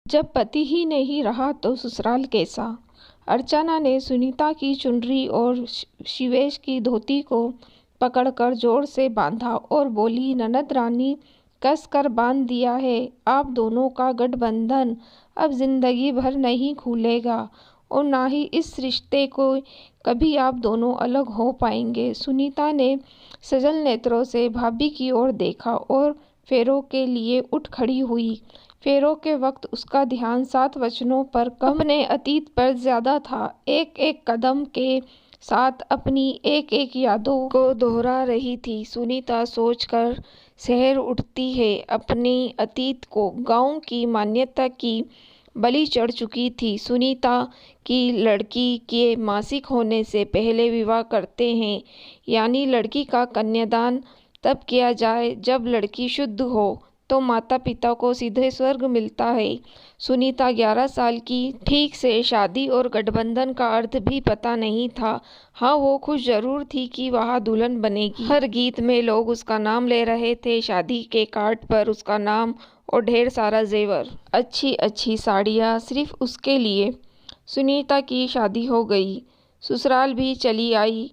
जब पति ही नहीं रहा तो ससुराल कैसा। अर्चना ने सुनीता की चुनरी और शिवेश की धोती को पकड़कर जोर से बांधा और बोली, ननद रानी, कस कर बांध दिया है। आप दोनों का गठबंधन अब जिंदगी भर नहीं खुलेगा और ना ही इस रिश्ते को कभी आप दोनों अलग हो पाएंगे। सुनीता ने सजल नेत्रों से भाभी की ओर देखा और फेरों के लिए उठ खड़ी हुई। फेरों के वक्त उसका ध्यान 7 वचनों पर कम, अपने अतीत पर ज्यादा था। एक एक कदम के साथ अपनी एक एक यादों को दोहरा रही थी। सुनीता सोचकर शहर उठती है अपने अतीत को। गांव की मान्यता की बलि चढ़ चुकी थी। सुनीता की लड़की के मासिक होने से पहले विवाह करते हैं, यानी लड़की का कन्यादान तब किया जाए जब लड़की शुद्ध हो, तो माता पिता को सीधे स्वर्ग मिलता है। सुनीता 11 साल की, ठीक से शादी और गठबंधन का अर्थ भी पता नहीं था। हाँ, वो खुश जरूर थी कि वह दुल्हन बनेगी। हर गीत में लोग उसका नाम ले रहे थे, शादी के कार्ड पर उसका नाम और ढेर सारा जेवर, अच्छी अच्छी साड़ियाँ सिर्फ उसके लिए। सुनीता की शादी हो गई, ससुराल भी चली आई,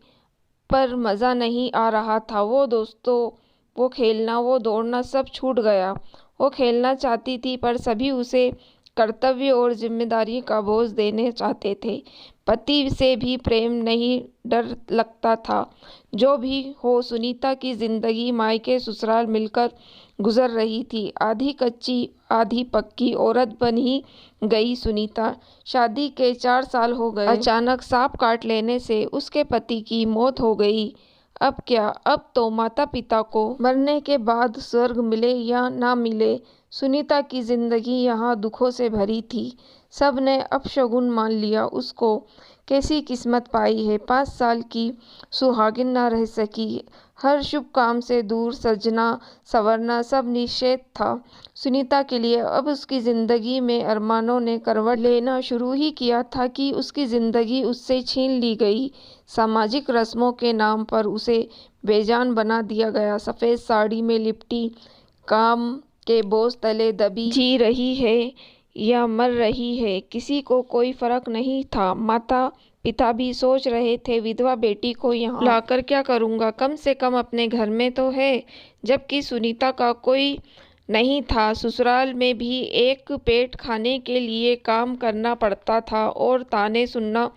पर मज़ा नहीं आ रहा था। वो दोस्तों, वो खेलना, वो दौड़ना सब छूट गया। वो खेलना चाहती थी पर सभी उसे कर्तव्य और जिम्मेदारी का बोझ देने चाहते थे। पति से भी प्रेम नहीं, डर लगता था। जो भी हो, सुनीता की जिंदगी मायके ससुराल मिलकर गुजर रही थी। आधी कच्ची आधी पक्की औरत बन ही गई सुनीता। शादी के 4 साल हो गए। अचानक सांप काट लेने से उसके पति की मौत हो गई। अब क्या? अब तो माता पिता को मरने के बाद स्वर्ग मिले या ना मिले, सुनीता की जिंदगी यहाँ दुखों से भरी थी। सब ने अपशगुन मान लिया उसको। कैसी किस्मत पाई है, 5 साल की सुहागिन ना रह सकी। हर शुभ काम से दूर, सजना संवरना सब निषेध था सुनीता के लिए। अब उसकी जिंदगी में अरमानों ने करवट लेना शुरू ही किया था कि उसकी जिंदगी उससे छीन ली गई। सामाजिक रस्मों के नाम पर उसे बेजान बना दिया गया। सफ़ेद साड़ी में लिपटी, काम के बोझ तले दबी जी रही है या मर रही है, किसी को कोई फर्क नहीं था। माता पिता भी सोच रहे थे, विधवा बेटी को यहाँ लाकर क्या करूँगा, कम से कम अपने घर में तो है। जबकि सुनीता का कोई नहीं था। ससुराल में भी एक पेट खाने के लिए काम करना पड़ता था और ताने सुनना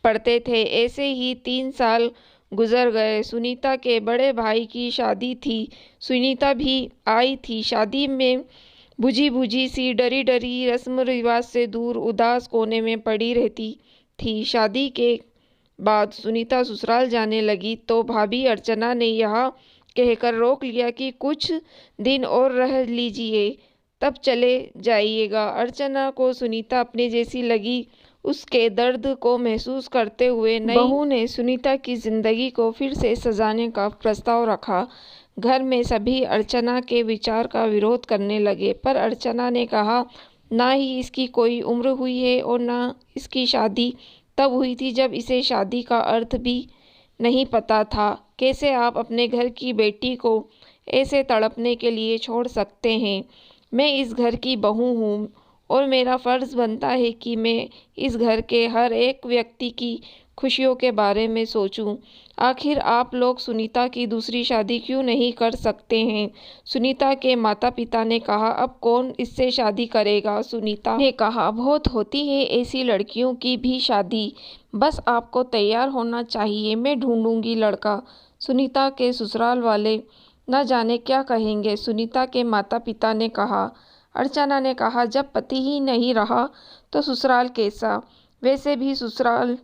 पड़ते थे। ऐसे ही 3 साल गुजर गए। सुनीता के बड़े भाई की शादी थी। सुनीता भी आई थी। शादी में बुझी बुझी सी, डरी डरी, रस्म रिवाज से दूर, उदास कोने में पड़ी रहती थी। शादी के बाद सुनीता ससुराल जाने लगी तो भाभी अर्चना ने यह कहकर रोक लिया कि कुछ दिन और रह लीजिए, तब चले जाइएगा। अर्चना को सुनीता अपने जैसी लगी। उसके दर्द को महसूस करते हुए नई बहू ने सुनीता की जिंदगी को फिर से सजाने का प्रस्ताव रखा। घर में सभी अर्चना के विचार का विरोध करने लगे, पर अर्चना ने कहा, ना ही इसकी कोई उम्र हुई है और ना इसकी शादी तब हुई थी जब इसे शादी का अर्थ भी नहीं पता था। कैसे आप अपने घर की बेटी को ऐसे तड़पने के लिए छोड़ सकते हैं? मैं इस घर की बहू हूँ और मेरा फर्ज बनता है कि मैं इस घर के हर एक व्यक्ति की खुशियों के बारे में सोचूं। आखिर आप लोग सुनीता की दूसरी शादी क्यों नहीं कर सकते हैं? सुनीता के माता पिता ने कहा, अब कौन इससे शादी करेगा? सुनीता ने कहा, बहुत होती है ऐसी लड़कियों की भी शादी, बस आपको तैयार होना चाहिए, मैं ढूंढूंगी लड़का। सुनीता के ससुराल वाले न जाने क्या कहेंगे, सुनीता के माता पिता ने कहा। अर्चना ने कहा, जब पति ही नहीं रहा तो ससुराल कैसा? वैसे भी ससुराल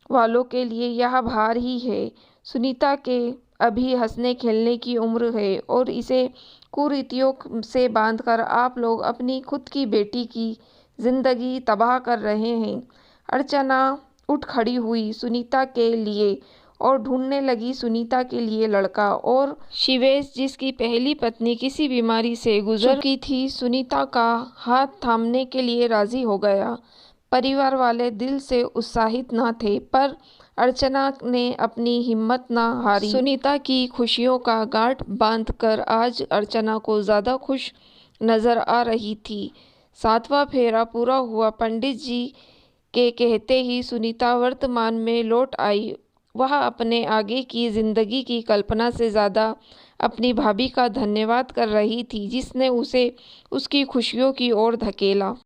वालों के लिए यह भार ही है। सुनीता के अभी हंसने खेलने की उम्र है और इसे कुरीतियों से बांधकर आप लोग अपनी खुद की बेटी की जिंदगी तबाह कर रहे हैं। अर्चना उठ खड़ी हुई सुनीता के लिए और ढूंढने लगी सुनीता के लिए लड़का। और शिवेश, जिसकी पहली पत्नी किसी बीमारी से गुजर चुकी थी, सुनीता का हाथ थामने के लिए राजी हो गया। परिवार वाले दिल से उत्साहित न थे, पर अर्चना ने अपनी हिम्मत न हारी। सुनीता की खुशियों का गांठ बांधकर आज अर्चना को ज्यादा खुश नजर आ रही थी। 7वां फेरा पूरा हुआ। पंडित जी के कहते ही सुनीता वर्तमान में लौट आई। वह अपने आगे की जिंदगी की कल्पना से ज़्यादा अपनी भाभी का धन्यवाद कर रही थी, जिसने उसे उसकी खुशियों की ओर धकेला।